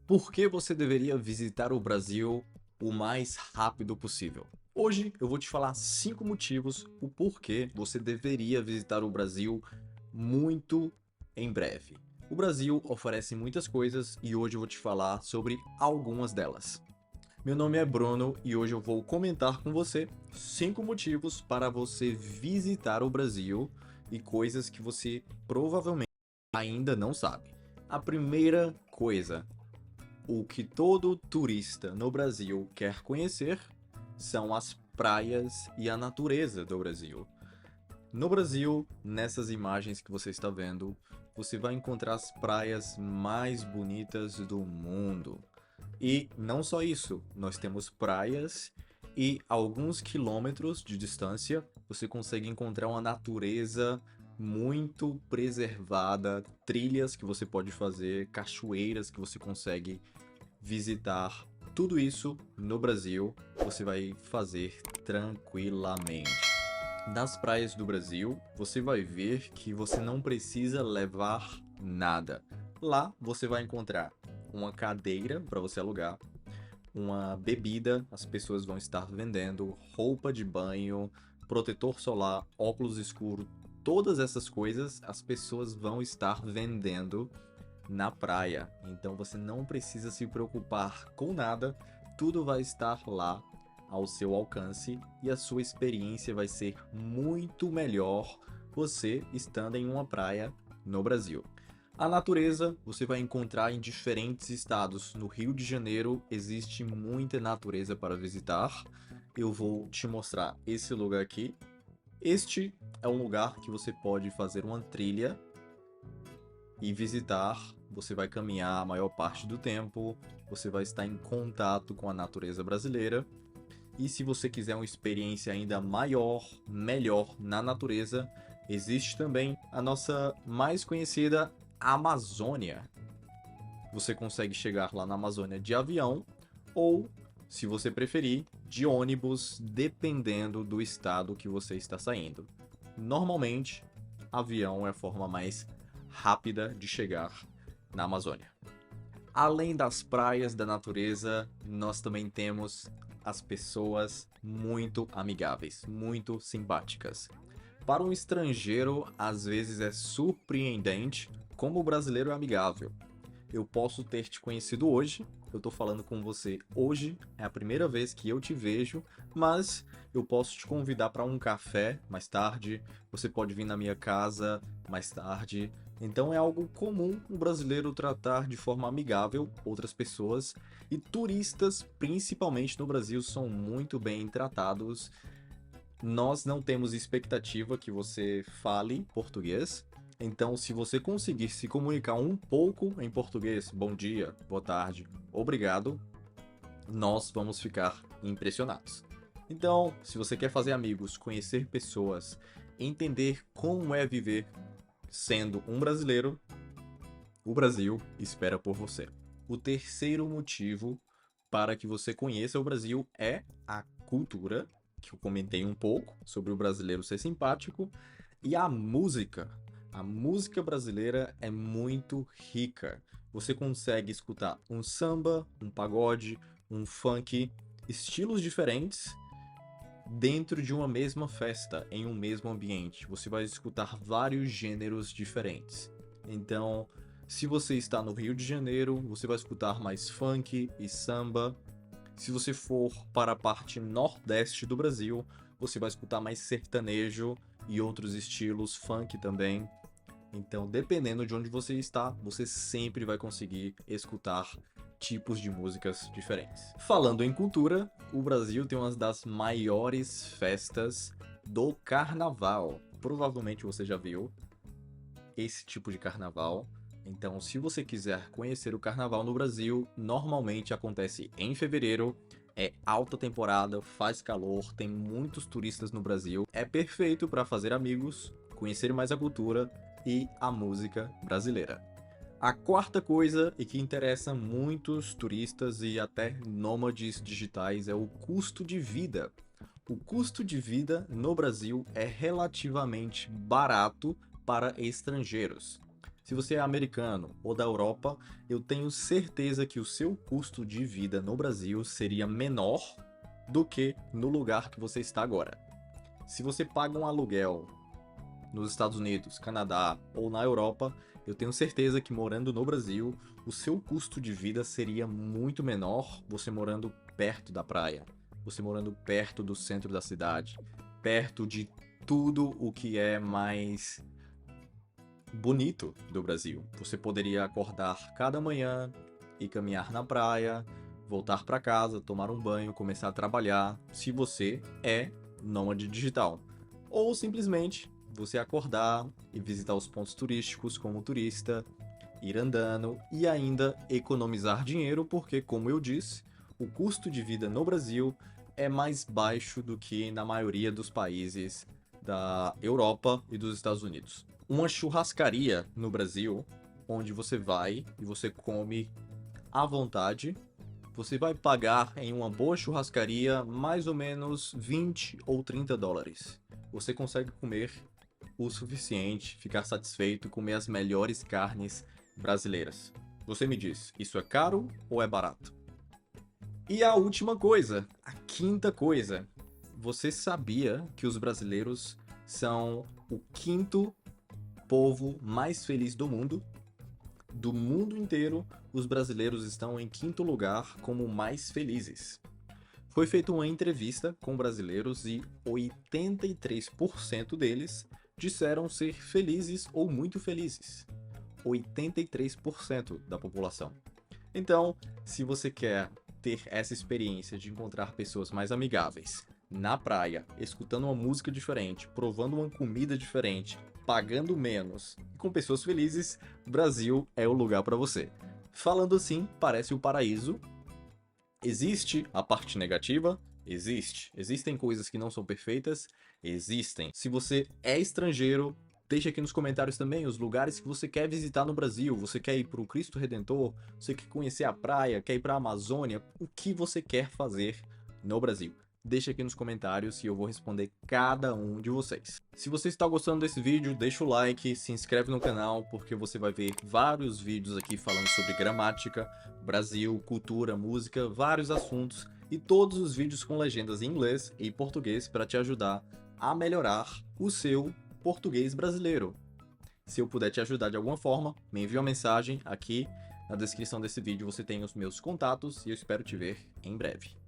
Por que você deveria visitar o Brasil o mais rápido possível? Hoje eu vou te falar 5 motivos o porquê você deveria visitar o Brasil muito em breve. O Brasil oferece muitas coisas e hoje eu vou te falar sobre algumas delas. Meu nome é Bruno e hoje eu vou comentar com você 5 motivos para você visitar o Brasil e coisas que você provavelmente ainda não sabe. A primeira coisa, o que todo turista no Brasil quer conhecer são as praias e a natureza do Brasil. No Brasil, nessas imagens que você está vendo, você vai encontrar as praias mais bonitas do mundo. E não só isso, nós temos praias e a alguns quilômetros de distância você consegue encontrar uma natureza muito preservada, trilhas que você pode fazer, cachoeiras que você consegue visitar. Tudo isso no Brasil você vai fazer tranquilamente. Nas praias do Brasil, você vai ver que você não precisa levar nada. Lá você vai encontrar uma cadeira para você alugar, uma bebida, as pessoas vão estar vendendo, roupa de banho, protetor solar, óculos escuros, todas essas coisas as pessoas vão estar vendendo na praia. Então você não precisa se preocupar com nada, tudo vai estar lá ao seu alcance e a sua experiência vai ser muito melhor você estando em uma praia no Brasil. A natureza você vai encontrar em diferentes estados. No Rio de Janeiro existe muita natureza para visitar. Eu vou te mostrar esse lugar aqui. Este é um lugar que você pode fazer uma trilha e visitar. Você vai caminhar a maior parte do tempo, você vai estar em contato com a natureza brasileira. E se você quiser uma experiência ainda maior, melhor na natureza, existe também a nossa mais conhecida Amazônia. Você consegue chegar lá na Amazônia de avião ou, se você preferir, de ônibus, dependendo do estado que você está saindo. Normalmente, avião é a forma mais rápida de chegar na Amazônia. Além das praias, da natureza, nós também temos as pessoas muito amigáveis, muito simpáticas. Para um estrangeiro, às vezes é surpreendente como o brasileiro é amigável. Eu posso ter te conhecido hoje, eu tô falando com você hoje, é a primeira vez que eu te vejo, mas eu posso te convidar para um café mais tarde, você pode vir na minha casa mais tarde. Então é algo comum o brasileiro tratar de forma amigável outras pessoas e turistas, principalmente no Brasil, são muito bem tratados. Nós não temos expectativa que você fale português. Então, se você conseguir se comunicar um pouco em português, bom dia, boa tarde, obrigado, nós vamos ficar impressionados. Então, se você quer fazer amigos, conhecer pessoas, entender como é viver sendo um brasileiro, o Brasil espera por você. O terceiro motivo para que você conheça o Brasil é a cultura, que eu comentei um pouco sobre o brasileiro ser simpático, e a música. A música brasileira é muito rica. Você consegue escutar um samba, um pagode, um funk, estilos diferentes dentro de uma mesma festa, em um mesmo ambiente. Você vai escutar vários gêneros diferentes. Então, se você está no Rio de Janeiro, você vai escutar mais funk e samba. Se você for para a parte nordeste do Brasil, você vai escutar mais sertanejo e outros estilos, funk também. Então, dependendo de onde você está, você sempre vai conseguir escutar tipos de músicas diferentes. Falando em cultura, o Brasil tem uma das maiores festas do carnaval. Provavelmente você já viu esse tipo de carnaval. Então, se você quiser conhecer o carnaval no Brasil, normalmente acontece em fevereiro. É alta temporada, faz calor, tem muitos turistas no Brasil. É perfeito para fazer amigos, conhecer mais a cultura e a música brasileira. A quarta coisa, e que interessa muitos turistas e até nômades digitais, é o custo de vida. O custo de vida no Brasil é relativamente barato para estrangeiros. Se você é americano ou da Europa, eu tenho certeza que o seu custo de vida no Brasil seria menor do que no lugar que você está agora. Se você paga um aluguel nos Estados Unidos, Canadá ou na Europa, eu tenho certeza que morando no Brasil, o seu custo de vida seria muito menor você morando perto da praia, você morando perto do centro da cidade, perto de tudo o que é mais bonito do Brasil. Você poderia acordar cada manhã e caminhar na praia, voltar para casa, tomar um banho, começar a trabalhar, se você é nômade digital. Ou simplesmente você acordar e visitar os pontos turísticos como turista, ir andando e ainda economizar dinheiro, porque, como eu disse, o custo de vida no Brasil é mais baixo do que na maioria dos países da Europa e dos Estados Unidos. Uma churrascaria no Brasil, onde você vai e você come à vontade, você vai pagar em uma boa churrascaria mais ou menos 20 ou 30 dólares. Você consegue comer o suficiente, ficar satisfeito, comer as melhores carnes brasileiras. Você me diz, isso é caro ou é barato? E a última coisa, a quinta coisa. Você sabia que os brasileiros são o quinto povo mais feliz do mundo? Do mundo inteiro, os brasileiros estão em quinto lugar como mais felizes. Foi feita uma entrevista com brasileiros e 83% deles disseram ser felizes ou muito felizes. 83% da população. Então, se você quer ter essa experiência de encontrar pessoas mais amigáveis, na praia, escutando uma música diferente, provando uma comida diferente, pagando menos e com pessoas felizes, Brasil é o lugar para você. Falando assim, parece o paraíso. Existe a parte negativa? Existe. Existem coisas que não são perfeitas? Existem. Se você é estrangeiro, deixa aqui nos comentários também os lugares que você quer visitar no Brasil. Você quer ir para o Cristo Redentor? Você quer conhecer a praia? Quer ir para a Amazônia? O que você quer fazer no Brasil? Deixa aqui nos comentários e eu vou responder cada um de vocês. Se você está gostando desse vídeo, deixa o like, se inscreve no canal, porque você vai ver vários vídeos aqui falando sobre gramática, Brasil, cultura, música, vários assuntos e todos os vídeos com legendas em inglês e português para te ajudar a melhorar o seu português brasileiro. Se eu puder te ajudar de alguma forma, me envie uma mensagem aqui na descrição desse vídeo, você tem os meus contatos e eu espero te ver em breve.